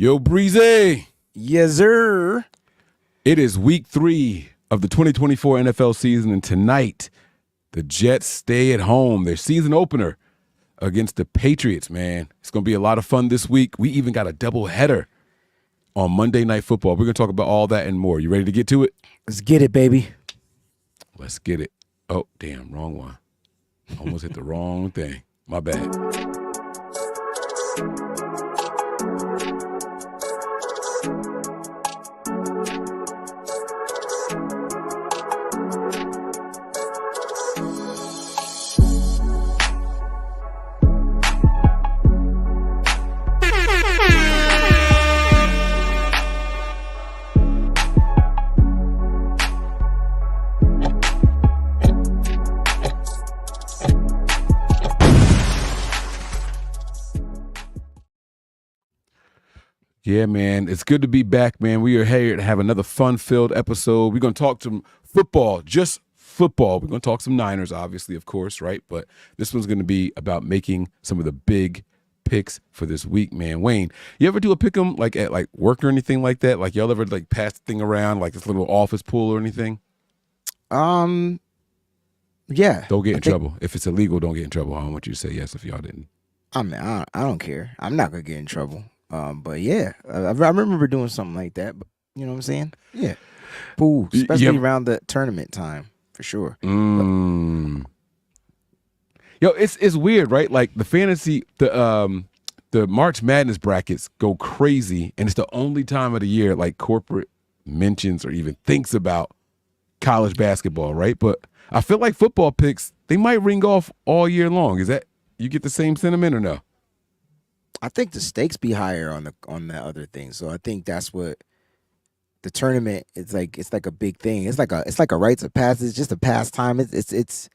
Yo, Breezy. Yes, sir. It is week 3 of the 2024 NFL season, and tonight the Jets stay at home. Their season opener against the Patriots, man. It's going to be a lot of fun this week. We even got a doubleheader on Monday Night Football. We're going to talk about all that and more. You ready to get to it? Let's get it, baby. Let's get it. Oh, damn, wrong one. Almost hit the wrong thing. My bad. Yeah, man, it's good to be back, man. We are here to have another fun-filled episode. We're going to talk some football, just football. We're going to talk some Niners, obviously, of course, right? But this one's going to be about making some of the big picks for this week, man. Wayne, you ever do a pick 'em like at work or anything like that? Like y'all ever pass the thing around like this little office pool or anything? Yeah. Don't get in trouble. If it's illegal, don't get in trouble. I don't want you to say yes if y'all didn't. I mean, I don't care. I'm not gonna get in trouble. But yeah, I remember doing something like that. But you know what I'm saying? Yeah. Pool, especially around the tournament time, for sure. Yo, it's weird, right? Like the fantasy, the March Madness brackets go crazy, and it's the only time of the year like corporate mentions or even thinks about college basketball, right? But I feel like football picks, they might ring off all year long. Is that, you get the same sentiment or no? I think the stakes be higher on the other thing. So I think that's what the tournament is like. It's like a big thing. It's like a rites of passage. It's just a pastime. It's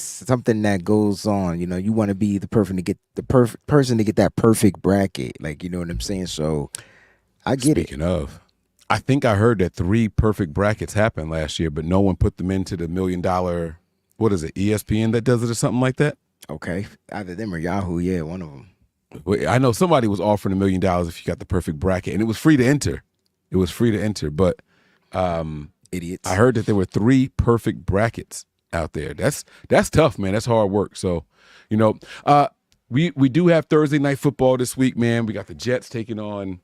something that goes on. You know, you want to be the person to get that perfect bracket. Like, you know what I'm saying? So I get it. Speaking of, I think I heard that 3 perfect brackets happened last year, but no one put them into the $1 million. What is it? ESPN that does it or something like that? Okay, either them or Yahoo. Yeah, one of them. I know somebody was offering $1 million if you got the perfect bracket, and it was free to enter. But Idiots. I heard that there were 3 perfect brackets out there. That's tough, man. That's hard work. So, you know, we do have Thursday Night Football this week, man. We got the Jets taking on.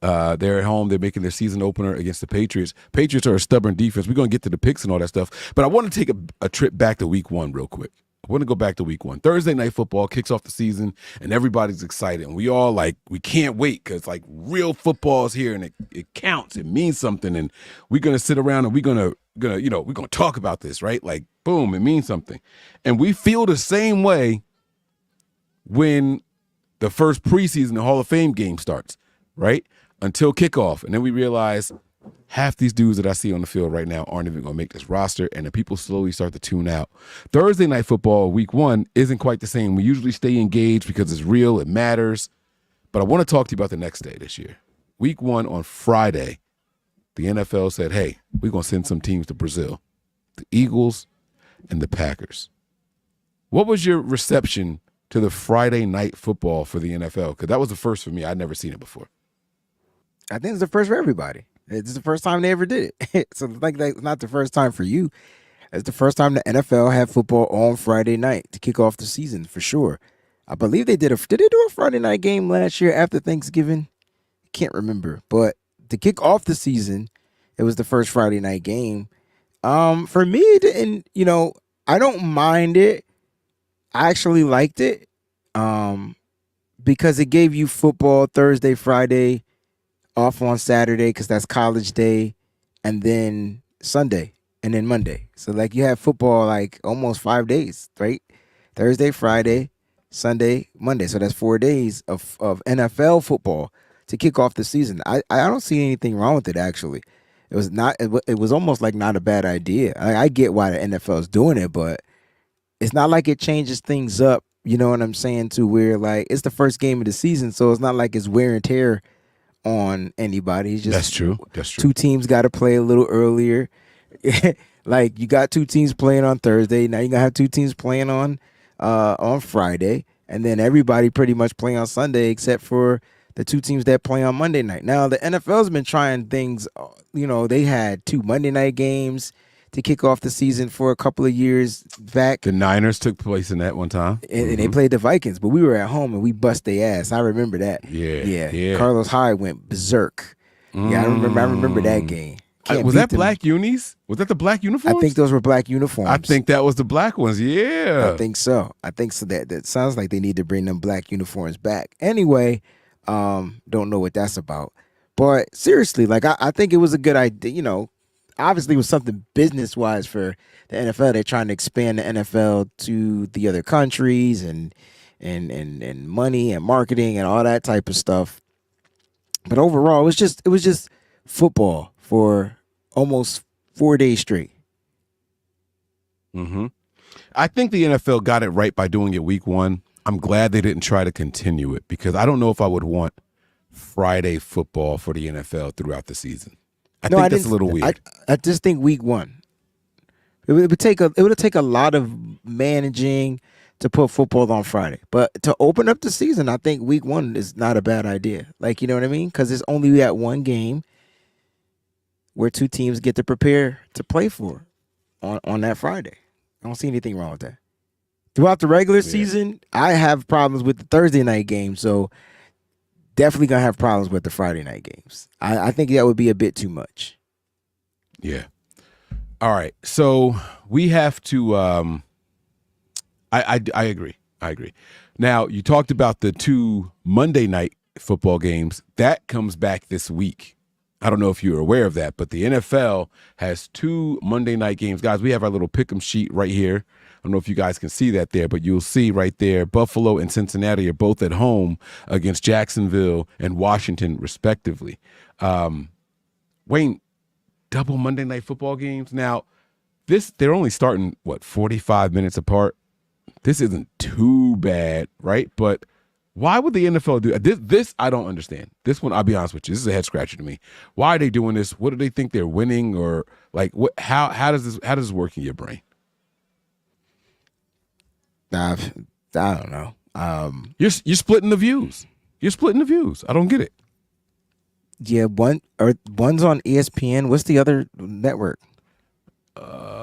They're at home. They're making their season opener against the Patriots. Patriots are a stubborn defense. We're going to get to the picks and all that stuff. But I want to take a trip back to week 1 real quick. I want to go back to week 1. Thursday Night Football kicks off the season, and everybody's excited. And we all we can't wait because real football is here, and it counts. It means something. And we're going to sit around and we're going to talk about this, right? Like, boom, it means something. And we feel the same way when the first preseason, the Hall of Fame game starts, right? Until kickoff. And then we realize half these dudes that I see on the field right now aren't even going to make this roster, and the people slowly start to tune out. Thursday Night Football, week 1, isn't quite the same. We usually stay engaged because it's real, it matters. But I want to talk to you about the next day this year. Week 1 on Friday, the NFL said, hey, we're going to send some teams to Brazil, the Eagles and the Packers. What was your reception to the Friday Night Football for the NFL? Because that was the first for me. I'd never seen it before. I think it's the first for everybody. It's the first time they ever did it. So that's not the first time for you. It's the first time the NFL had football on Friday night to kick off the season, for sure. I believe they did they do a Friday night game last year after Thanksgiving? I can't remember. But to kick off the season, it was the first Friday night game. For me, it didn't, I don't mind it. I actually liked it. Because it gave you football Thursday, Friday, off on Saturday because that's college day, and then Sunday, and then Monday. So you have football almost 5 days, right? Thursday, Friday, Sunday, Monday. So that's 4 days of NFL football to kick off the season. I don't see anything wrong with it, actually. It was almost not a bad idea. I get why the NFL is doing it, but it's not like it changes things up, you know what I'm saying, to where it's the first game of the season, so it's not like it's wear and tear on anybody. It's just That's true. 2 teams got to play a little earlier. You got 2 teams playing on Thursday. Now you're gonna have 2 teams playing on Friday, and then everybody pretty much play on Sunday except for the two teams that play on Monday night. Now the NFL's been trying things. They had 2 Monday night games to kick off the season for a couple of years back. The Niners took place in that one time, and they played the Vikings, but we were at home and we bust their ass. I remember that. Yeah. Carlos Hyde went berserk. Yeah, I remember that game. Was that black unis? Was that the black uniforms? I think those were black uniforms. I think that was the black ones. Yeah, I think so. That sounds like they need to bring them black uniforms back. Anyway, don't know what that's about. But seriously, like I think it was a good idea. Obviously it was something business wise for the NFL. They're trying to expand the NFL to the other countries and money and marketing and all that type of stuff. But overall, it was just football for almost 4 days straight. I think the NFL got it right by doing it week 1. I'm glad they didn't try to continue it because I don't know if I would want Friday football for the NFL throughout the season. I think that's a little weird. I just think week 1. It would take a lot of managing to put football on Friday. But to open up the season, I think week 1 is not a bad idea. Like, you know what I mean? Because it's only that one game where 2 teams get to prepare to play for on that Friday. I don't see anything wrong with that. Throughout the regular season, I have problems with the Thursday night game, so definitely going to have problems with the Friday night games. I think that would be a bit too much. Yeah. All right. So we have to I agree. Now, you talked about the 2 Monday night football games. That comes back this week. I don't know if you're aware of that, but the NFL has 2 Monday night games. Guys, we have our little pick'em sheet right here. I don't know if you guys can see that there, but you'll see right there, Buffalo and Cincinnati are both at home against Jacksonville and Washington, respectively. Wayne, double Monday night football games. Now, they're only starting, 45 minutes apart? This isn't too bad, right? But why would the NFL do this? I don't understand. This one, I'll be honest with you, this is a head scratcher to me. Why are they doing this? What do they think they're winning, or like what? How does this work in your brain? I don't know. You're splitting the views. I don't get it. Yeah, one's on ESPN. What's the other network?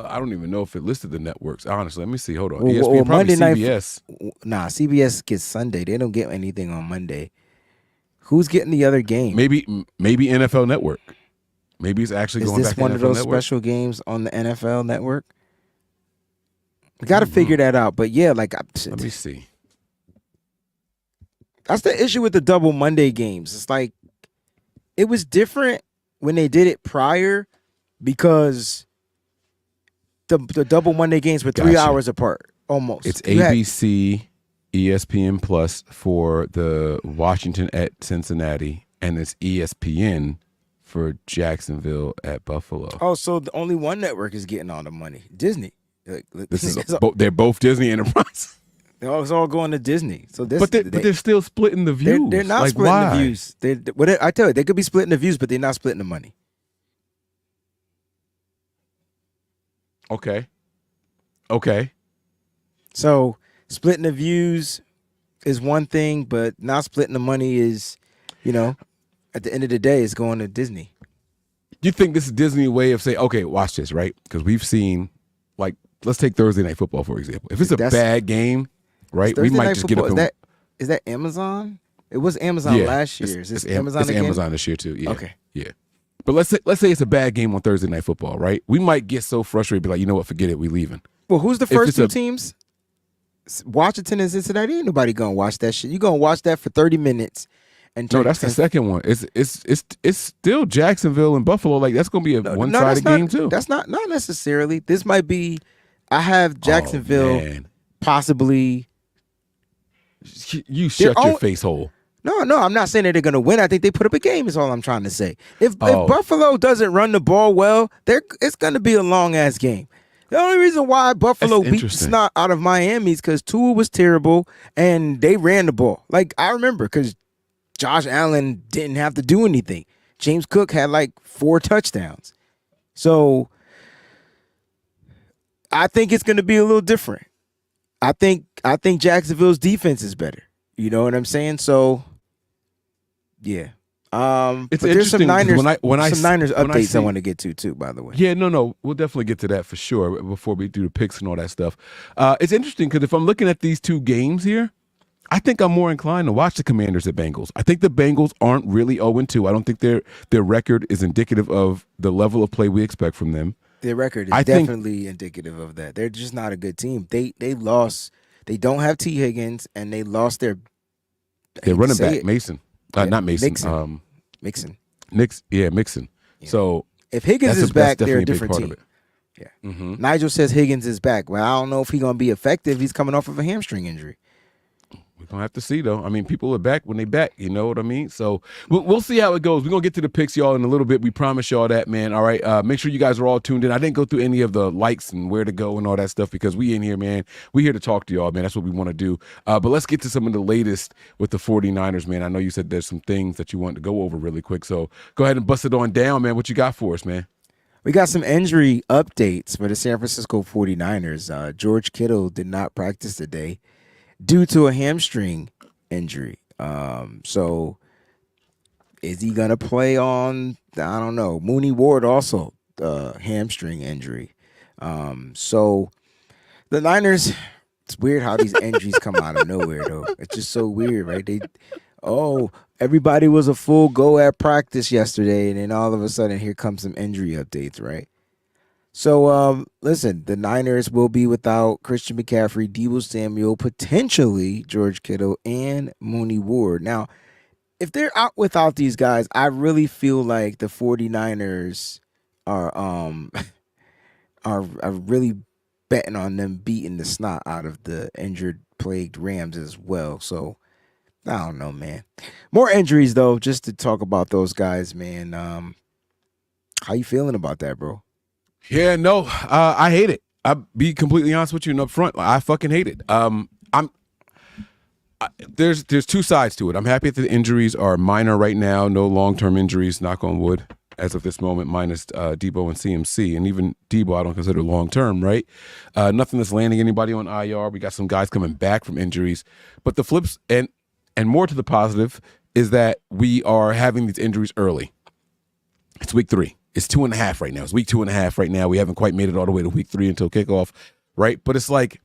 I don't even know if it listed the networks. Honestly, let me see. Hold on. Well, ESPN, Monday probably CBS. Nah, CBS gets Sunday. They don't get anything on Monday. Who's getting the other game? Maybe NFL Network. Maybe it's actually going back to NFL Network. Is this one of those special games on the NFL Network? We got to figure that out. But yeah, let me see. That's the issue with the double Monday games. It's like it was different when they did it prior because the double Monday games were 3 hours apart almost. It's ABC, ESPN Plus for the Washington at Cincinnati, and it's ESPN for Jacksonville at Buffalo. Oh, so the only one network is getting all the money. Disney. They're both Disney Enterprise. It's all going to Disney. So but they're still splitting the views. They're not splitting the views. I tell you, they could be splitting the views, but they're not splitting the money. Okay. So splitting the views is one thing, but not splitting the money is, at the end of the day, it's going to Disney. You think this is Disney's way of saying, okay, watch this, right? Because we've seen, let's take Thursday Night Football, for example. If it's a bad game, right, we might just get up. Is that Amazon? It was Amazon last year. Is this Amazon again? It's Amazon this year, too. Yeah. Okay. Yeah. But let's say it's a bad game on Thursday Night Football, right? We might get so frustrated, be like, you know what, forget it, we leaving. Well, who's the first 2 teams? Washington and Cincinnati. Ain't nobody gonna watch that shit. You gonna watch that for 30 minutes. No, that's the second one. It's still Jacksonville and Buffalo. Like that's gonna be a one-sided game too. That's not necessarily. This might be. I have Jacksonville possibly. You shut your face hole. No, I'm not saying that they're gonna win. I think they put up a game. Is all I'm trying to say. If Buffalo doesn't run the ball well, it's gonna be a long ass game. The only reason why Buffalo beat the snot out of Miami is because Tua was terrible and they ran the ball. Like I remember because Josh Allen didn't have to do anything. James Cook had 4 touchdowns. So I think it's going to be a little different. I think Jacksonville's defense is better. You know what I'm saying? So yeah. It's But there's interesting because some Niners when I updates I see, want to get to too, by the way. yeah, no, we'll definitely get to that for sure before we do the picks and all that stuff. It's interesting because if I'm looking at these two games here, I think I'm more inclined to watch the Commanders at Bengals. I think the Bengals aren't really 0-2. I don't think their record is indicative of the level of play we expect from them. Their record is I think definitely indicative of that. They're just not a good team. They lost. They don't have T Higgins, and they lost their. I they're hate to running say back it. Mason, Yeah, not Mason, Mixon. Mixon. Yeah. So If Higgins is that's back, they're definitely a a big different part of team. it. Yeah. Hmm. Nigel says Higgins is back. Well, I don't know if he's gonna be effective. He's coming off of a hamstring injury. We're gonna have to see though. I mean, people are back when they back. You know what I mean? So we'll see how it goes. We're gonna get to the picks, y'all, in a little bit. We promise y'all that, man. All right. Make sure you guys are all tuned in. I didn't go through any of the likes and where to go and all that stuff because we in here, man. We here to talk to y'all, man. That's what we want to do. But let's get to some of the latest with the 49ers, man. I know you said there's some things that you want to go over really quick. So go ahead and bust it on down, man. What you got for us, man? We got some injury updates for the San Francisco 49ers. George Kittle did not practice today due to a hamstring injury. So is he gonna play on? I don't know. Mooney Ward also hamstring injury. So the Niners. It's weird how these injuries come out of nowhere, though. It's just so weird, right? Everybody was a full go at practice yesterday, and then all of a sudden, here comes some injury updates, right? So, listen, the Niners will be without Christian McCaffrey, Deebo Samuel, potentially George Kittle, and Mooney Ward. Now, if they're out without these guys, I really feel like the 49ers are are really betting on them beating the snot out of the injured plagued Rams as well. So I don't know, man. More injuries though, just to talk about those guys, man. How you feeling about that, bro? Yeah, no, I hate it. I'll be completely honest with you and up front. I fucking hate it. There's two sides to it. I'm happy that the injuries are minor right now, no long-term injuries, knock on wood, as of this moment, minus Debo and CMC. And even Debo I don't consider long-term, right? Nothing that's landing anybody on IR. We got some guys coming back from injuries. But the flips and more to the positive is that we are having these injuries early. It's week 3. It's 2.5 right now. It's week 2.5 right now. We haven't quite made it all the way to week 3 until kickoff, right? But it's like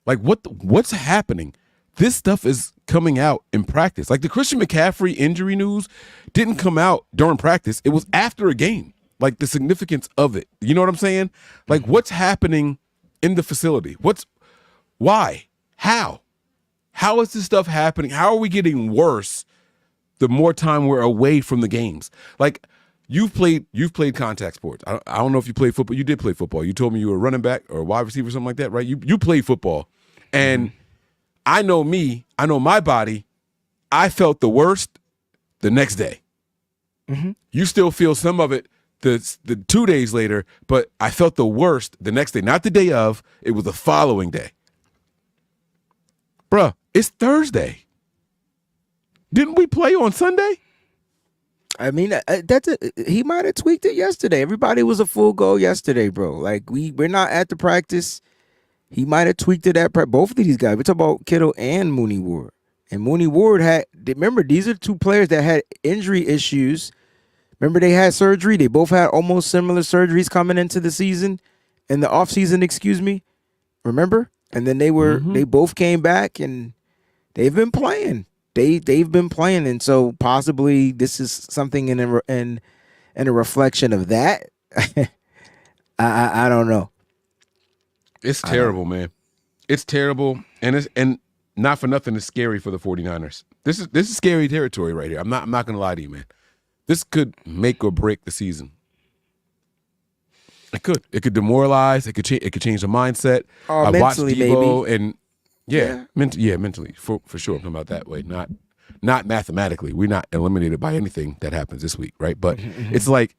what's happening? This stuff is coming out in practice. Like the Christian McCaffrey injury news didn't come out during practice. It was after a game. Like the significance of it. You know what I'm saying? Like what's happening in the facility? Why? How? How is this stuff happening? How are we getting worse the more time we're away from the games? Like you've played contact sports. I don't know if you played football. You did play football. You told me you were a running back or a wide receiver, something like that, right? You played football. And I know my body. I felt the worst the next day. Mm-hmm. You still feel some of it the 2 days later, but I felt the worst the next day. Not the day of, it was the following day. Bruh, it's Thursday. Didn't we play on Sunday? I mean, he might have tweaked it yesterday. Everybody was a full go yesterday, bro. Like we're not at the practice. He might have tweaked it at both of these guys. We're talking about Kittle and Mooney Ward. And Mooney Ward remember, these are two players that had injury issues. Remember, they had surgery. They both had almost similar surgeries coming into the season, in the offseason, excuse me. Remember? And then they both came back and they've been playing. They've been playing. And so possibly this is something in a reflection of that. I don't know. It's terrible, man. It's terrible, and not for nothing, it's scary for the 49ers. This is scary territory right here. I'm not gonna lie to you, man. This could make or break the season. It could. It could demoralize. It could change the mindset. I watched Mentally, Debo maybe. and mentally for sure. I'm talking about that way, not mathematically. We're not eliminated by anything that happens this week, right? But it's like,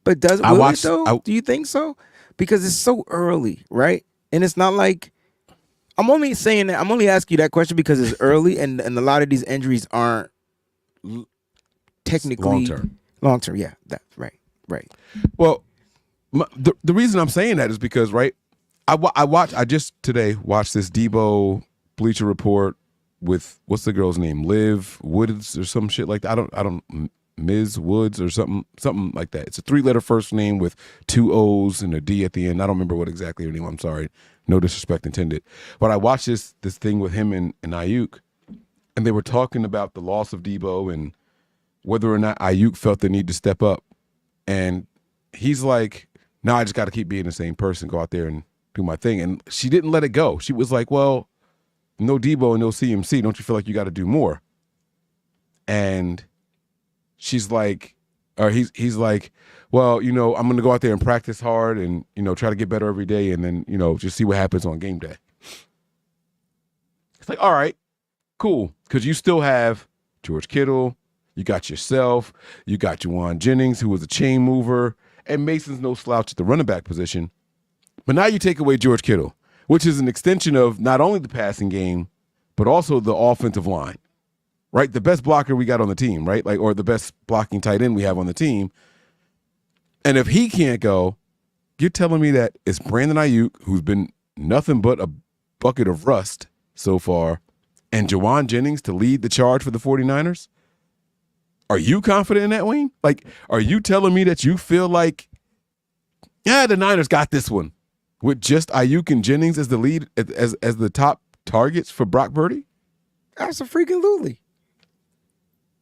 but does I will watched. it though? Do you think so? Because it's so early, right? And it's not like I'm only saying that. I'm only asking you that question because it's early, and a lot of these injuries aren't technically long term. Long term, yeah, that's right. Well, the reason I'm saying that is because, right, I just today watched this Debo Bleacher Report with what's the girl's name? Liv Woods or some shit like that. I don't Ms. Woods or something like that. It's a 3-letter first name with 2 O's and a D at the end. I don't remember what exactly her name. I'm sorry. No disrespect intended. But I watched this thing with him and Ayuk, and they were talking about the loss of Debo and whether or not Ayuk felt the need to step up. And he's like, no, I just got to keep being the same person, go out there and do my thing. And she didn't let it go. She was like, well, no Debo and no CMC. Don't you feel like you got to do more? And she's like, or he's like, well, I'm going to go out there and practice hard and, try to get better every day and then, just see what happens on game day. It's like, all right, cool. Because you still have George Kittle, you got yourself, you got Juwan Jennings, who was a chain mover, and Mason's no slouch at the running back position. But now you take away George Kittle, which is an extension of not only the passing game, but also the offensive line, right? The best blocker we got on the team, right? Or the best blocking tight end we have on the team. And if he can't go, you're telling me that it's Brandon Ayuk, who's been nothing but a bucket of rust so far, and Juwan Jennings to lead the charge for the 49ers? Are you confident in that, Wayne? Like, are you telling me that you feel like, the Niners got this one with just Ayuk and Jennings as the lead, as the top targets for Brock Purdy? Absolutely.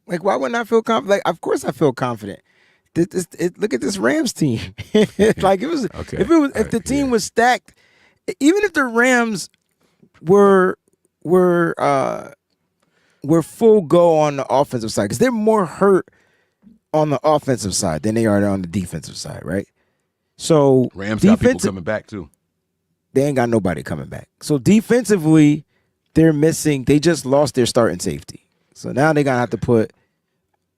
Like, why wouldn't I feel confident? Like, of course I feel confident. Look at this Rams team. Like, it was, okay. if the team was stacked, even if the Rams were full go on the offensive side, because they're more hurt on the offensive side than they are on the defensive side, right? So Rams got people coming back too. They ain't got nobody coming back. So defensively, they're missing. They just lost their starting safety. So now they're gonna have to put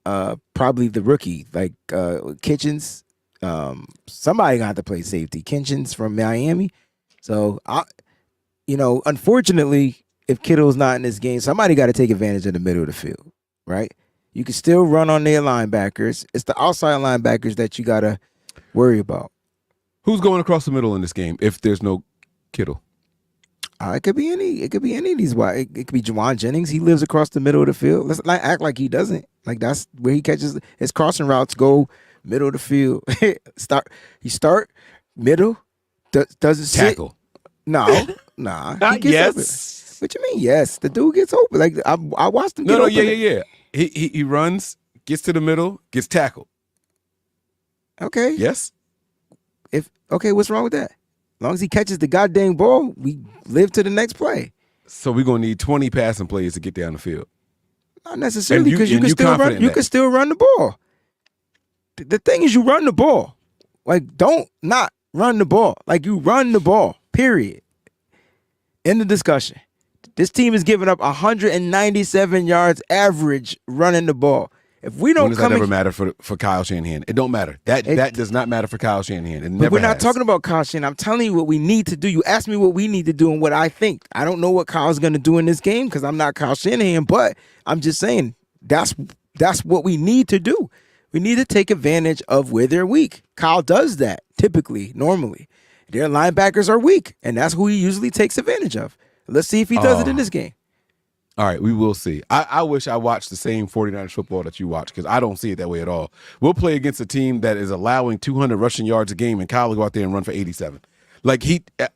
probably the rookie, like Kitchens. Somebody gonna have to play safety. Kitchens from Miami. So unfortunately, if Kittle's not in this game, somebody got to take advantage of the middle of the field, right? You can still run on their linebackers. It's the outside linebackers that you got to worry about. Who's going across the middle in this game if there's no Kittle? It could be any. It could be any of these. It could be Juwan Jennings. He lives across the middle of the field. Let's not act like he doesn't. Like, that's where he catches his crossing routes. Go middle of the field. start middle. Doesn't tackle. No, nah. Not yes. What you mean? Yes, the dude gets open. Like, I watched him. Yeah. He runs, gets to the middle, gets tackled. Okay. Yes. What's wrong with that? As long as he catches the goddamn ball, we live to the next play. So we're gonna need 20 passing plays to get down the field. Not necessarily, because you can still run. You can still run the ball. The thing is, you run the ball. Like, don't not run the ball. Like, you run the ball. Period. In the discussion. This team is giving up 197 yards average running the ball. If we don't when does that ever matter for Kyle Shanahan? It don't matter. That does not matter for Kyle Shanahan. It never But we're not has. talking about Kyle Shanahan. I'm telling you what we need to do. You asked me what we need to do and what I think. I don't know what Kyle's going to do in this game because I'm not Kyle Shanahan, but I'm just saying that's what we need to do. We need to take advantage of where they're weak. Kyle does that typically, normally. Their linebackers are weak, and that's who he usually takes advantage of. Let's see if he does it in this game. All right, we will see. I wish I watched the same 49ers football that you watch because I don't see it that way at all. We'll play against a team that is allowing 200 rushing yards a game, and Kyle will go out there and run for 87. Like,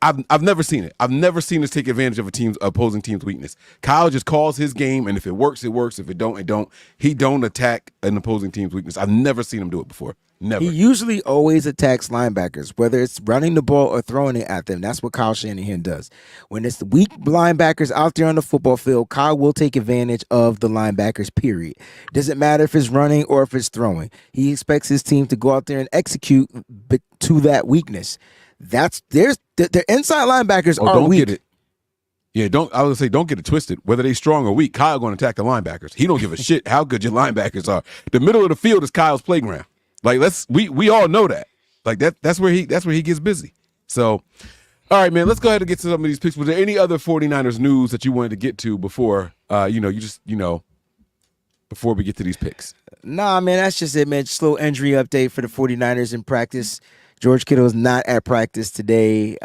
I've never seen it. I've never seen us take advantage of opposing team's weakness. Kyle just calls his game, and if it works, it works. If it don't, it don't. He don't attack an opposing team's weakness. I've never seen him do it before. Never. He usually always attacks linebackers, whether it's running the ball or throwing it at them. That's what Kyle Shanahan does. When it's the weak linebackers out there on the football field, Kyle will take advantage of the linebackers, period. Doesn't matter if it's running or if it's throwing. He expects his team to go out there and execute to that weakness. Their inside linebackers are don't weak. Get it. Yeah, don't get it twisted. Whether they strong or weak, Kyle going to attack the linebackers. He don't give a shit how good your linebackers are. The middle of the field is Kyle's playground. Like, we all know that. Like, that's where he gets busy. So, all right, man, let's go ahead and get to some of these picks. Was there any other 49ers news that you wanted to get to before before we get to these picks? Nah, man, that's just it, man. Just a little injury update for the 49ers in practice. George Kittle is not at practice today.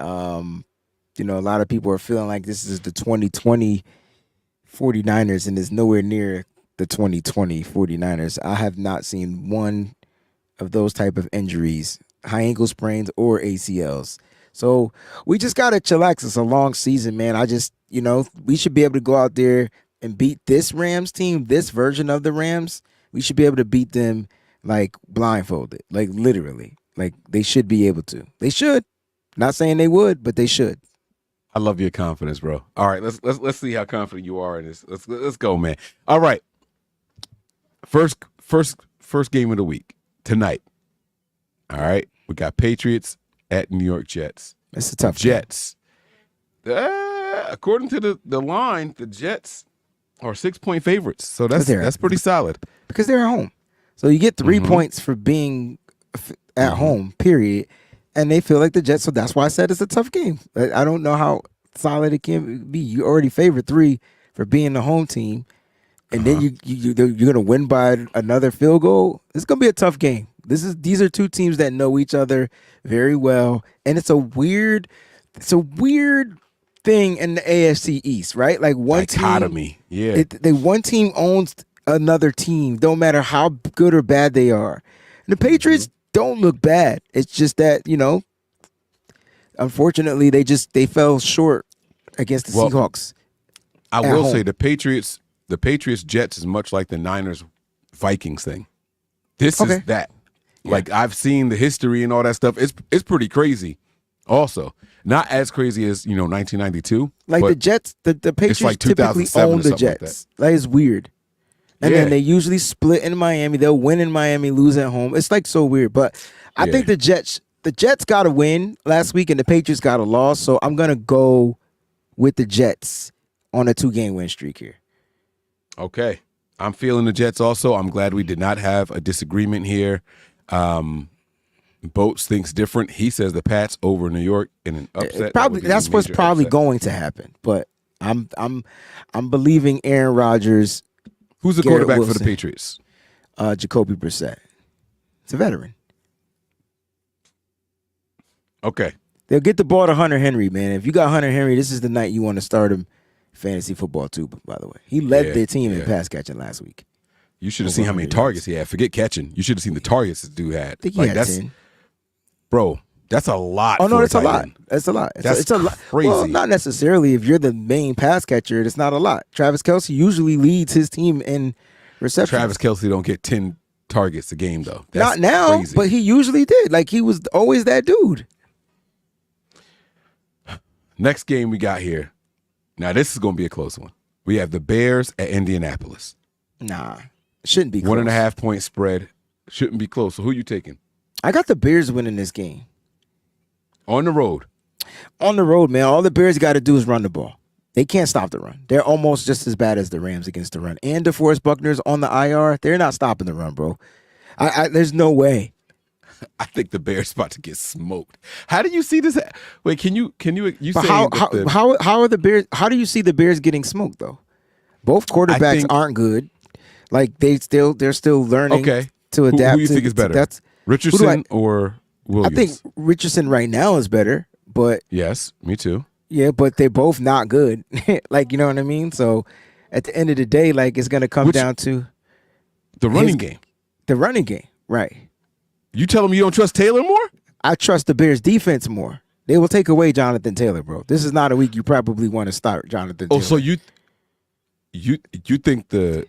a lot of people are feeling like this is the 2020 49ers and is nowhere near the 2020 49ers. I have not seen one of those type of injuries, high ankle sprains or ACLs. So we just got to chillax. It's a long season, man. We should be able to go out there and beat this Rams team, this version of the Rams. We should be able to beat them like blindfolded, like literally. Like they should be able to. They should. Not saying they would, but they should. I love your confidence, bro. All right, let's see how confident you are in this. Let's go, man. All right. First game of the week tonight. All right, we got Patriots at New York Jets. It's a tough Jets. According to the line, the Jets are 6-point favorites, so that's pretty solid because they're at home. So you get 3 points for being at home. Period. And they feel like the Jets, so that's why I said it's a tough game. I don't know how solid it can be. You already favored 3 for being the home team, and then you're gonna win by another field goal. It's gonna be a tough game. These are two teams that know each other very well, and it's a weird thing in the AFC East, right? Like one dichotomy. One team owns another team, don't matter how good or bad they are. And the Patriots don't look bad. It's just that, unfortunately they fell short against the Seahawks. I will say the Patriots Jets is much like the Niners Vikings thing. This is that. Yeah. Like I've seen the history and all that stuff. It's pretty crazy. Also, not as crazy as 1992. Like the Jets, the Patriots like typically own the Jets. Like it's weird. And then they usually split in Miami. They'll win in Miami, lose at home. It's like so weird. But I think the Jets got to win last week and the Patriots got a loss. So I'm going to go with the Jets on a 2-game win streak here. Okay. I'm feeling the Jets also. I'm glad we did not have a disagreement here. Boats thinks different. He says the Pats over New York in an upset. That's what's probably going to happen. But I'm believing Aaron Rodgers. Who's the quarterback for the Patriots? Jacoby Brissett. It's a veteran. Okay. They'll get the ball to Hunter Henry, man. If you got Hunter Henry, this is the night you want to start him fantasy football too, by the way. He led their team in pass catching last week. You should have seen how many targets he had. Forget catching. You should have seen the targets this dude had. I think he had 10. Bro, that's a lot. Oh, no, it's a lot. That's a lot. It's a lot. Crazy. Well, not necessarily. If you're the main pass catcher, it's not a lot. Travis Kelce usually leads his team in receptions. Travis Kelce don't get 10 targets a game, though. That's not now, crazy. But he usually did. Like, he was always that dude. Next game we got here. Now, this is going to be a close one. We have the Bears at Indianapolis. Nah, shouldn't be close. 1.5 point spread. Shouldn't be close. So who you taking? I got the Bears winning this game. On the road. On the road, man. All the Bears got to do is run the ball. They can't stop the run. They're almost just as bad as the Rams against the run. And DeForest Buckner's on the IR. They're not stopping the run, bro. There's no way. I think the Bears about to get smoked. How do you see this? Wait, you say how are the Bears? How do you see the Bears getting smoked though? Both quarterbacks aren't good. Like they're still learning to adapt. Who you think is better? That's Richardson or Williams? I think Richardson right now is better, but yes, me too. Yeah, but they're both not good. Like, you know what I mean? So at the end of the day, like it's gonna come down to the running game. The running game, right? You tell him you don't trust Taylor more? I trust the Bears defense more. They will take away Jonathan Taylor, bro. This is not a week you probably want to start Jonathan Taylor. Oh, so you think the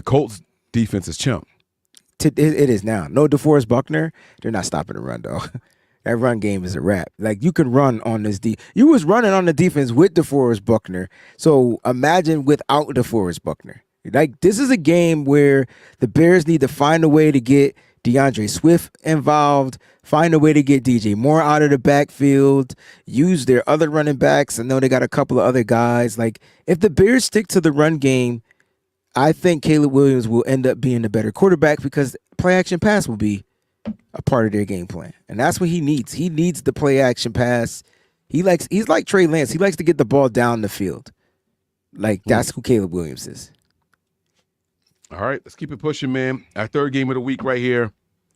Colts defense is chump? It is now. No DeForest Buckner. They're not stopping the run, though. That run game is a wrap. Like you can run on this You was running on the defense with DeForest Buckner. So imagine without DeForest Buckner. Like this is a game where the Bears need to find a way to get DeAndre Swift involved, find a way to get DJ Moore out of the backfield, use their other running backs. I know they got a couple of other guys. Like if the Bears stick to the run game, I think Caleb Williams will end up being the better quarterback because play action pass will be a part of their game plan. And that's what he needs. He needs the play action pass. He's like Trey Lance. He likes to get the ball down the field. Like that's who Caleb Williams is. All right, let's keep it pushing, man. Our third game of the week right here.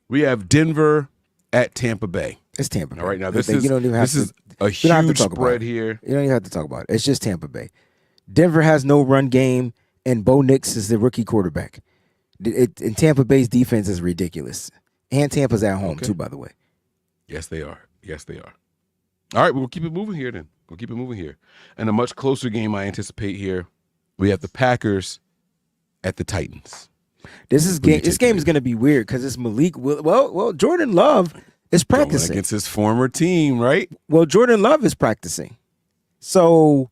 We have Denver at Tampa Bay. It's Tampa Bay. All right, now you don't even have to. A We don't have to huge talk about spread it. here. You don't even have to talk about it. It's just Tampa Bay. Denver has no run game, and Bo Nix is the rookie quarterback. And Tampa Bay's defense is ridiculous. And Tampa's at home, Okay. too, by the way. Yes, they are. Yes, they are. All right, we'll keep it moving here then. We'll keep it moving here. And a much closer game I anticipate here. We have the Packers at the Titans. This game is going to be weird because it's Malik. Well, Jordan Love is Going practicing against his former team, right? Well, Jordan Love is practicing. So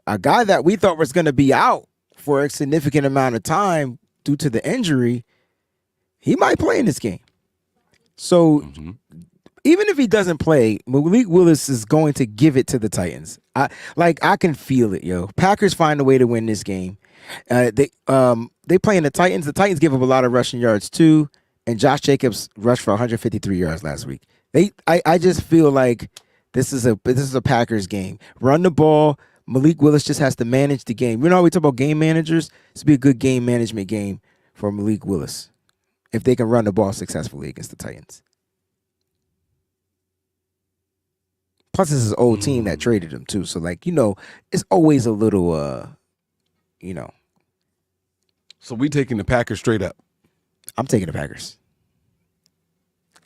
a guy that we thought was going to be out for a significant amount of time due to the injury, he might play in this game. So even if he doesn't play, Malik Willis is going to give it to the Titans. I can feel it, yo. Packers find a way to win this game. They play in the Titans. The Titans give up a lot of rushing yards too, and Josh Jacobs rushed for 153 yards last week. I just feel like this is a Packers game. Run the ball. Malik Willis just has to manage the game. You know how we talk about game managers? This would be a good game management game for Malik Willis if they can run the ball successfully against the Titans. Plus, this is an old team that traded him too. So, it's always a little, So we taking the Packers straight up. I'm taking the Packers.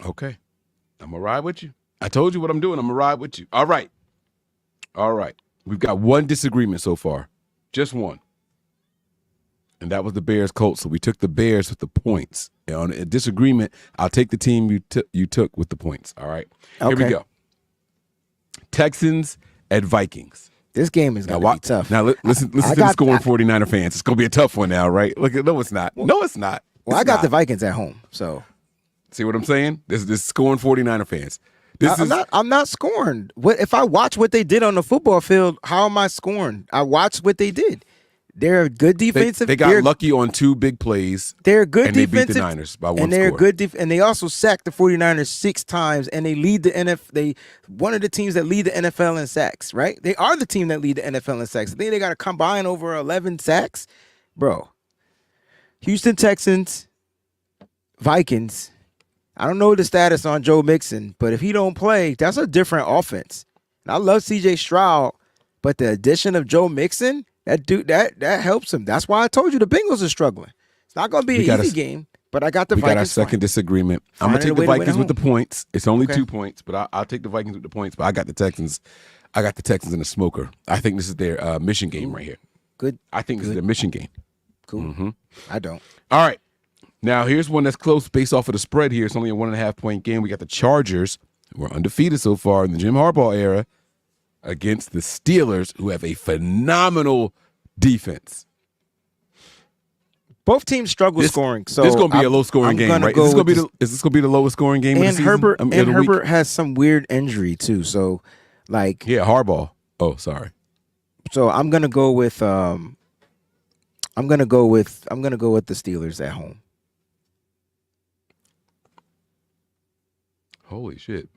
Okay. I'm going to ride with you. I told you what I'm doing. I'm going to ride with you. All right. We've got one disagreement so far. Just one. And that was the Bears-Colts. So we took the Bears with the points. And on a disagreement, I'll take the team you took with the points. All right. Here we go. Texans at Vikings. This game is going to be tough. Now, listen to the scoring 49er fans. It's going to be a tough one now, right? Look, no, it's not. No, it's not. Well, I got the Vikings at home, so. See what I'm saying? This is scoring 49er fans. I'm not scoring. If I watch what they did on the football field, how am I scoring? I watched what they did. They're a good defensive. They got lucky on two big plays. They're good and defensive. They beat the Niners by one and they're score. good and they also sacked the 49ers 6 times, and they lead the NFL. One of the teams that lead the NFL in sacks, right? They are the team that lead the NFL in sacks. I think they got to combine over 11 sacks. Bro. Houston Texans, Vikings. I don't know the status on Joe Mixon, but if he don't play, that's a different offense. And I love C.J. Stroud, but the addition of Joe Mixon, that dude, that helps him. That's why I told you the Bengals are struggling. It's not going to be an easy game, but I got the Vikings. We got our second disagreement. I'm going to take the Vikings with the points. It's only 2 points, but I'll take the Vikings with the points. But I got the Texans. I got the Texans in the smoker. I think this is their mission game right here. Good. I think this is their mission game. Cool. Mm-hmm. I don't. All right. Now, here's one that's close based off of the spread here. It's only a 1.5 point game. We got the Chargers, who are undefeated so far in the Jim Harbaugh era, against the Steelers, who have a phenomenal defense. Both teams struggle scoring. So this is going to be a low-scoring game, right? Is this going to be the lowest scoring game of the season? Herbert has some weird injury, too. So, Yeah, Harbaugh. Oh, sorry. So, I'm going to go with the Steelers at home. Holy shit.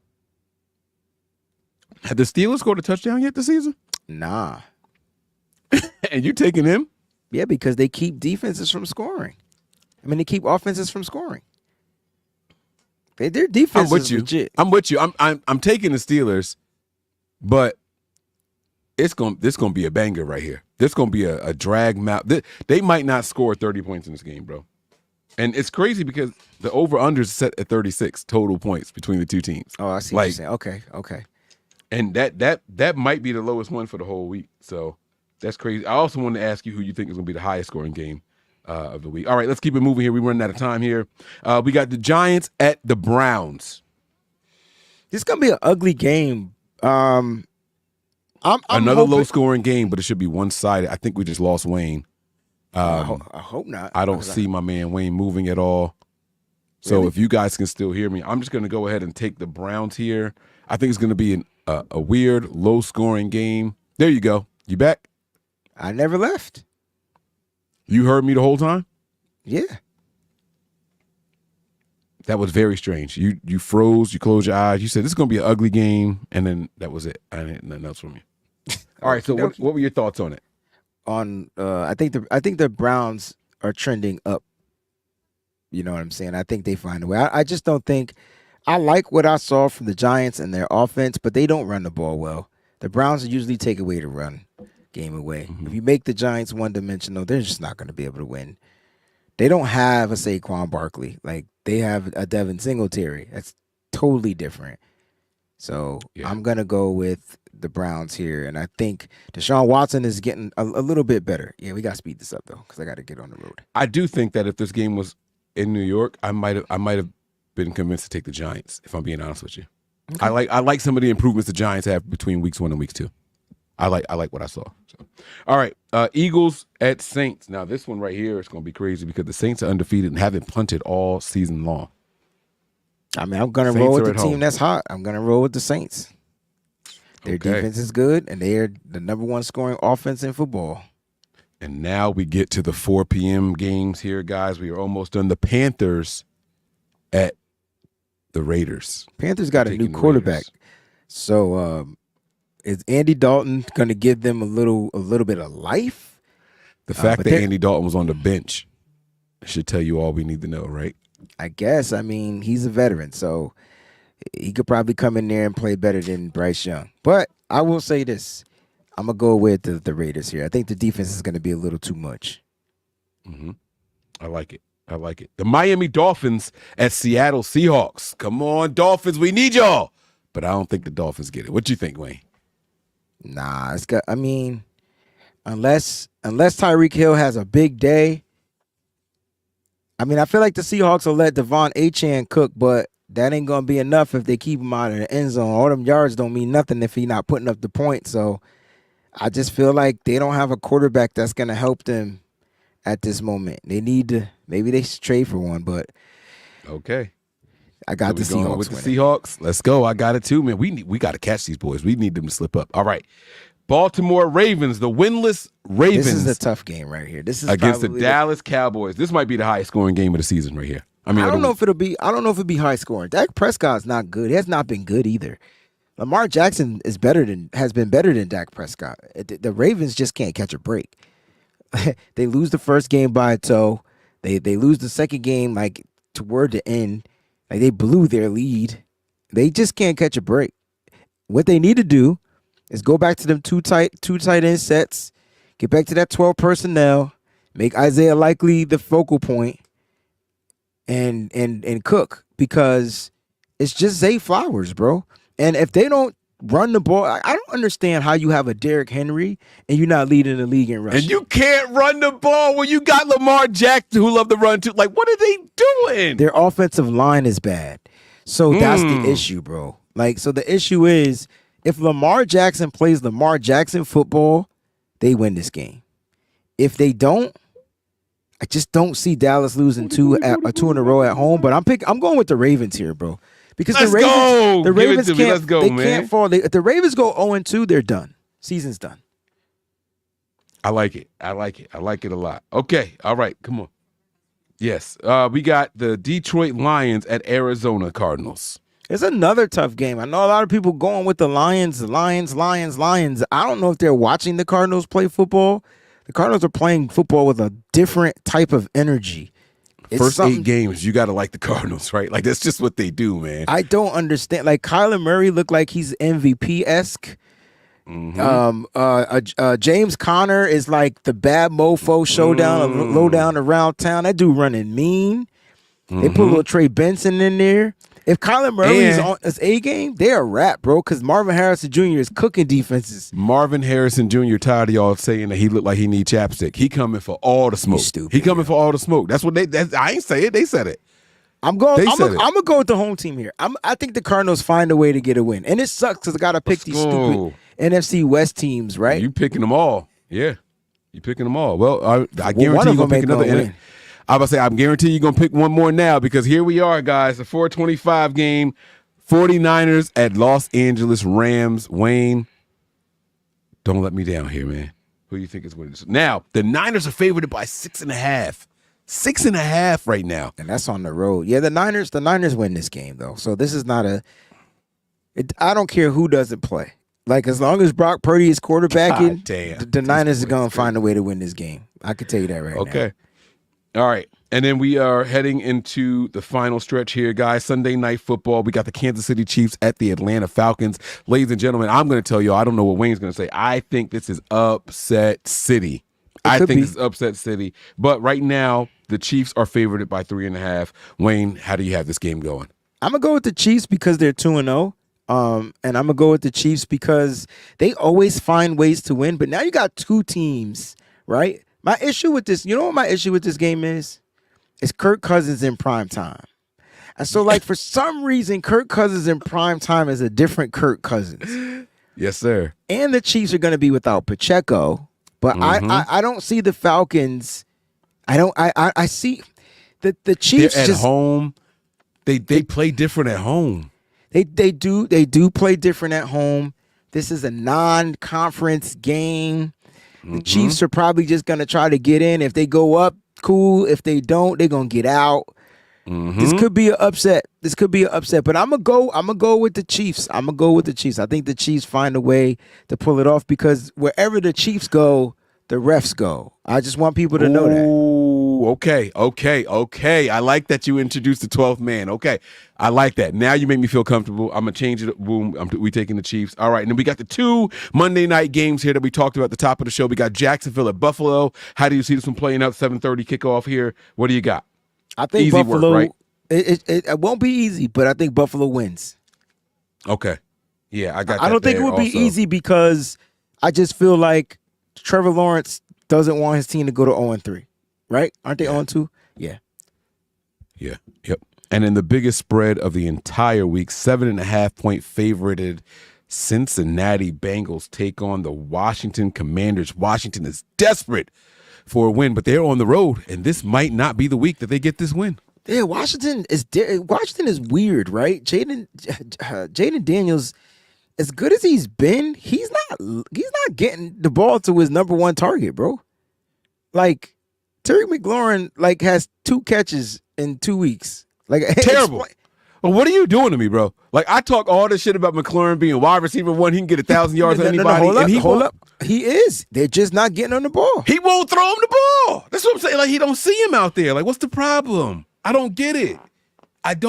Have the Steelers scored a touchdown yet this season? Nah. And you taking them? Yeah, because they keep defenses from scoring. They keep offenses from scoring. Their defense is legit. I'm with you. I'm taking the Steelers, but this gonna be a banger right here. This gonna be a drag mouth. They might not score 30 points in this game, bro. And it's crazy because the over-under is set at 36 total points between the two teams. Oh, I see what you're saying. Okay. And that might be the lowest one for the whole week. So that's crazy. I also wanted to ask you who you think is going to be the highest scoring game of the week. All right, let's keep it moving here. We're running out of time here. We got the Giants at the Browns. This is going to be an ugly game. I'm Another hoping, low-scoring game, but it should be one-sided. I think we just lost Wayne. I hope not. I don't see my man Wayne moving at all. So Really? if you guys can still hear me, I'm just going to go ahead and take the Browns here. I think it's going to be a weird, low-scoring game. There you go. You back? I never left. You heard me the whole time? Yeah. That was very strange. You froze. You closed your eyes. You said this is going to be an ugly game, and then that was it. I didn't nothing else from you. All right. So what were your thoughts on it? I think the Browns are trending up. You know what I'm saying? I think they find a way. I just don't think I like what I saw from the Giants and their offense, but they don't run the ball well. The Browns usually take away the run game away. If you make the Giants one-dimensional, they're just not going to be able to win. They don't have a Saquon Barkley. Like, they have a Devin Singletary. That's totally different. So I'm going to go with the Browns here. And I think Deshaun Watson is getting a little bit better. Yeah, we got to speed this up, though, because I got to get on the road. I do think that if this game was in New York, I might have been convinced to take the Giants, if I'm being honest with you. Okay. I like some of the improvements the Giants have between weeks 1 and weeks 2. I like what I saw. So. All right, Eagles at Saints. Now this one right here is going to be crazy because the Saints are undefeated and haven't punted all season long. I mean, I'm going to roll with the team that's hot. I'm going to roll with the Saints. Their defense is good, and they are the number 1 scoring offense in football. And now we get to the 4 p.m. games here, guys. We are almost done. The Panthers at the Raiders. Panthers got a new quarterback. So is Andy Dalton going to give them a little bit of life? The fact that Andy Dalton was on the bench should tell you all we need to know, right? I guess. I mean, he's a veteran, so he could probably come in there and play better than Bryce Young. But I will say this. I'm going to go with the Raiders here. I think the defense is going to be a little too much. Mm-hmm. I like it. The Miami Dolphins at Seattle Seahawks. Come on, Dolphins. We need y'all. But I don't think the Dolphins get it. What you think, Wayne? Nah, I mean, unless Tyreek Hill has a big day. I mean, I feel like the Seahawks will let Devon Achane cook, but that ain't going to be enough if they keep him out of the end zone. All them yards don't mean nothing if he's not putting up the points. So I just feel like they don't have a quarterback that's going to help them at this moment. They need to, maybe they should trade for one, but okay. I got the Seahawks with the Seahawks. Let's go. I got it too, man. We got to catch these boys. We need them to slip up. All right. Baltimore Ravens, the winless Ravens. This is a tough game right here. This is against the Dallas Cowboys. This might be the highest scoring game of the season right here. I mean, I don't know if it'll be high scoring. Dak Prescott's not good. He has not been good either. Lamar Jackson has been better than Dak Prescott. The Ravens just can't catch a break. They lose the first game by a toe. They lose the second game like toward the end. Like they blew their lead. They just can't catch a break. What they need to do is go back to them two tight end sets, get back to that 12 personnel, make Isaiah Likely the focal point, and cook, because it's just Zay Flowers, bro. And if they don't run the ball, I don't understand how you have a Derrick Henry and you're not leading the league in rushing. And you can't run the ball when you got Lamar Jackson, who love to run too. Like, what are they doing? Their offensive line is bad. So that's the issue, bro. Like, so the issue is if Lamar Jackson plays Lamar Jackson football, they win this game. If they don't, I just don't see Dallas losing two in a row at home. But I'm going with the Ravens here, bro. Because the Ravens can't fall. If the Ravens go 0-2, they're done. Season's done. I like it. I like it a lot. Okay. All right. Come on. Yes. We got the Detroit Lions at Arizona Cardinals. It's another tough game. I know a lot of people going with the Lions. I don't know if they're watching the Cardinals play football. The Cardinals are playing football with a different type of energy. First 8 games, you got to like the Cardinals, right? Like, that's just what they do, man. I don't understand. Like, Kyler Murray looked like he's MVP-esque. Mm-hmm. James Conner is like the bad mofo showdown, low down around town. That dude running mean. Mm-hmm. They put a little Trey Benson in there. If Kyler Murray is on his A game, they're a wrap, bro, because Marvin Harrison Jr. is cooking defenses. Marvin Harrison Jr. tired of y'all saying that he looked like he need chapstick. He coming for all the smoke. He coming for all the smoke. That's what I ain't say it. They said it. I'm gonna go with the home team here. I think the Cardinals find a way to get a win. And it sucks because I gotta pick these stupid NFC West teams, right? You picking them all. Yeah. You picking them all. Well, I guarantee you're gonna pick another win. I was about to say, I'm guaranteeing you're going to pick one more now, because here we are, guys, the 425 game, 49ers at Los Angeles Rams. Wayne, don't let me down here, man. Who do you think is winning this? Now, the Niners are favored by 6.5. 6.5 right now. And that's on the road. Yeah, the Niners win this game, though. So this is not I don't care who doesn't play. Like, as long as Brock Purdy is quarterbacking, the Niners are going to find a way to win this game. I can tell you that right now. Okay. All right. And then we are heading into the final stretch here, guys. Sunday night football. We got the Kansas City Chiefs at the Atlanta Falcons. Ladies and gentlemen, I'm going to tell you, I don't know what Wayne's going to say. I think this is upset city. I think this is upset city. But right now, the Chiefs are favored by 3.5. Wayne, how do you have this game going? I'm going to go with the Chiefs because they're 2-0. And I'm going to go with the Chiefs because they always find ways to win. But now you got two teams, right? My issue with this, you know what my issue with this game is? It's Kirk Cousins in prime time. And so, like, for some reason, Kirk Cousins in prime time is a different Kirk Cousins. Yes, sir. And the Chiefs are going to be without Pacheco. But I don't see the Falcons. I see the Chiefs They're at home. They play different at home. They do play different at home. This is a non-conference game. The Chiefs are probably just going to try to get in. If they go up, cool. If they don't, they're going to get out. This could be an upset. But I'm going to go with the Chiefs. I think the Chiefs find a way to pull it off because wherever the Chiefs go, the refs go. I just want people to know that. Okay. I like that you introduced the 12th man. Okay. I like that. Now you make me feel comfortable. I'm going to change it. Boom. We taking the Chiefs. All right. And then we got the 2 Monday night games here that we talked about at the top of the show. We got Jacksonville at Buffalo. How do you see this one playing out? 7:30 kickoff here. What do you got? I think easy Buffalo, work, right? It won't be easy, but I think Buffalo wins. Okay. Yeah, I got that. I don't think it would be easy because I just feel like Trevor Lawrence doesn't want his team to go to 0-3, right? Aren't they 0-2? Yeah. Yeah. Yep. And in the biggest spread of the entire week, 7.5-point favorited Cincinnati Bengals take on the Washington Commanders. Washington is desperate for a win, but they're on the road, and this might not be the week that they get this win. Yeah, Washington is weird, right? Jaden Daniels, as good as he's been, he's not getting the ball to his number one target, bro. Like Terry McLaurin, has 2 catches in 2 weeks. Like terrible. Well, what are you doing to me, bro? Like I talk all this shit about McLaurin being wide receiver 1, he can get 1,000 yards on anybody. Hold up. He is. They're just not getting on the ball. He won't throw him the ball. That's what I'm saying. Like he don't see him out there. Like what's the problem? I don't get it. If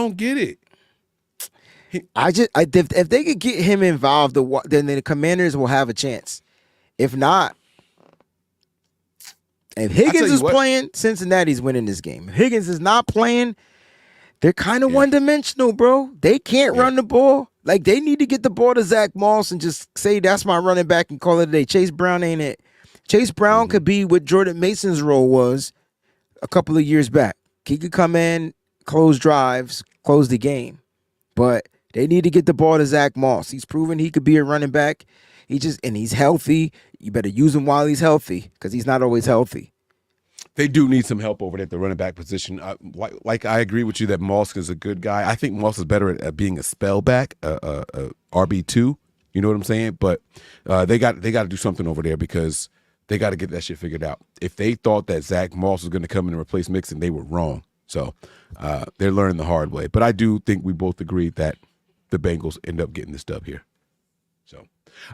they could get him involved, then the Commanders will have a chance. If not, if Higgins is playing, Cincinnati's winning this game. If Higgins is not playing, they're kind of one-dimensional, bro. They can't run the ball. Like, they need to get the ball to Zach Moss and just say, that's my running back and call it a day. Chase Brown ain't it. Chase Brown could be what Jordan Mason's role was a couple of years back. He could come in, close drives, close the game. But they need to get the ball to Zach Moss. He's proven he could be a running back. And he's healthy. You better use him while he's healthy because he's not always healthy. They do need some help over there at the running back position. Like I agree with you that Moss is a good guy. I think Moss is better at being a spell back, RB2. You know what I'm saying? But they got to do something over there because they got to get that shit figured out. If they thought that Zach Moss was going to come in and replace Mixon, they were wrong. So they're learning the hard way. But I do think we both agree that the Bengals end up getting this dub here. So,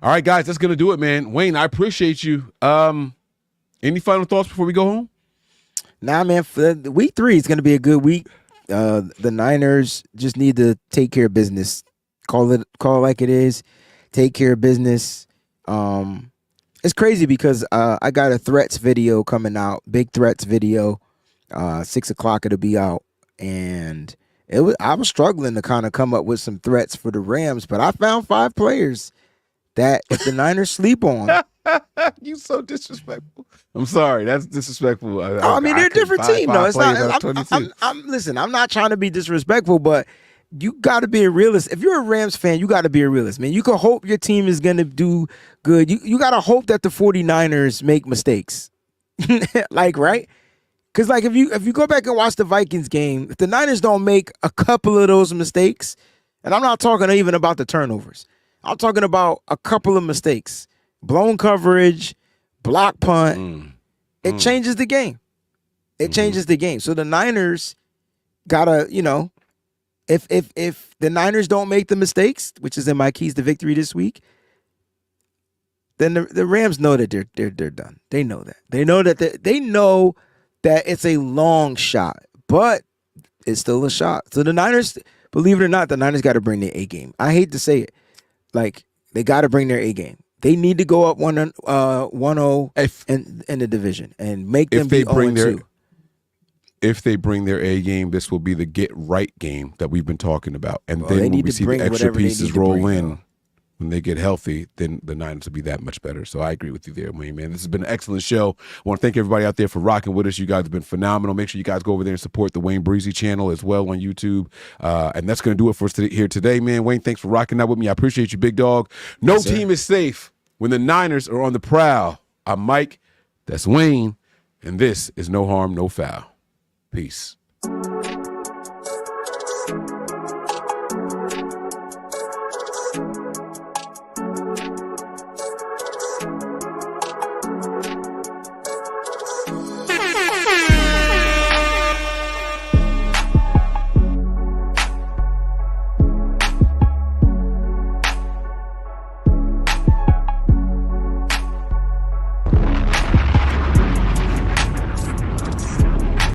all right, guys, that's going to do it, man. Wayne, I appreciate you. Any final thoughts before we go home? Nah, man, for week 3 is going to be a good week. The Niners just need to take care of business. Call it like it is. Take care of business. It's crazy because I got a threats video coming out, big threats video. 6 o'clock it'll be out, and I was struggling to kind of come up with some threats for the Rams, but I found 5 players that if the Niners sleep on. You so disrespectful. I'm sorry, that's disrespectful. They're a different team, though. It's not. Listen, I'm not trying to be disrespectful, but you got to be a realist. If you're a Rams fan, you got to be a realist, man. You can hope your team is going to do good. You got to hope that the 49ers make mistakes, right? Because if you go back and watch the Vikings game, if the Niners don't make a couple of those mistakes, and I'm not talking even about the turnovers, I'm talking about a couple of mistakes. Blown coverage, block punt. It changes the game. It changes the game. So the Niners gotta, if the Niners don't make the mistakes, which is in my keys to victory this week, then the Rams know that they're done. They know that. They know that it's a long shot, but it's still a shot. So the Niners, believe it or not, the Niners got to bring their A game. I hate to say it, like they got to bring their A game. They need to go up 1-0 If in the division and make if them they be bring 0-2. if they bring their A game, this will be the get right game that we've been talking about. And Well, then they when need we to see the bring extra whatever they pieces need to roll bring, in, though. when they get healthy, then the Niners will be that much better. So I agree with you there, Wayne, man. This has been an excellent show. I want to thank everybody out there for rocking with us. You guys have been phenomenal. Make sure you guys go over there and support the Wayne Breezy channel as well on YouTube. And that's going to do it for us here today, man. Wayne, thanks for rocking out with me. I appreciate you, big dog. No Yes, sir. team is safe when the Niners are on the prowl. I'm Mike. That's Wayne. And this is No Harm, No Foul. Peace.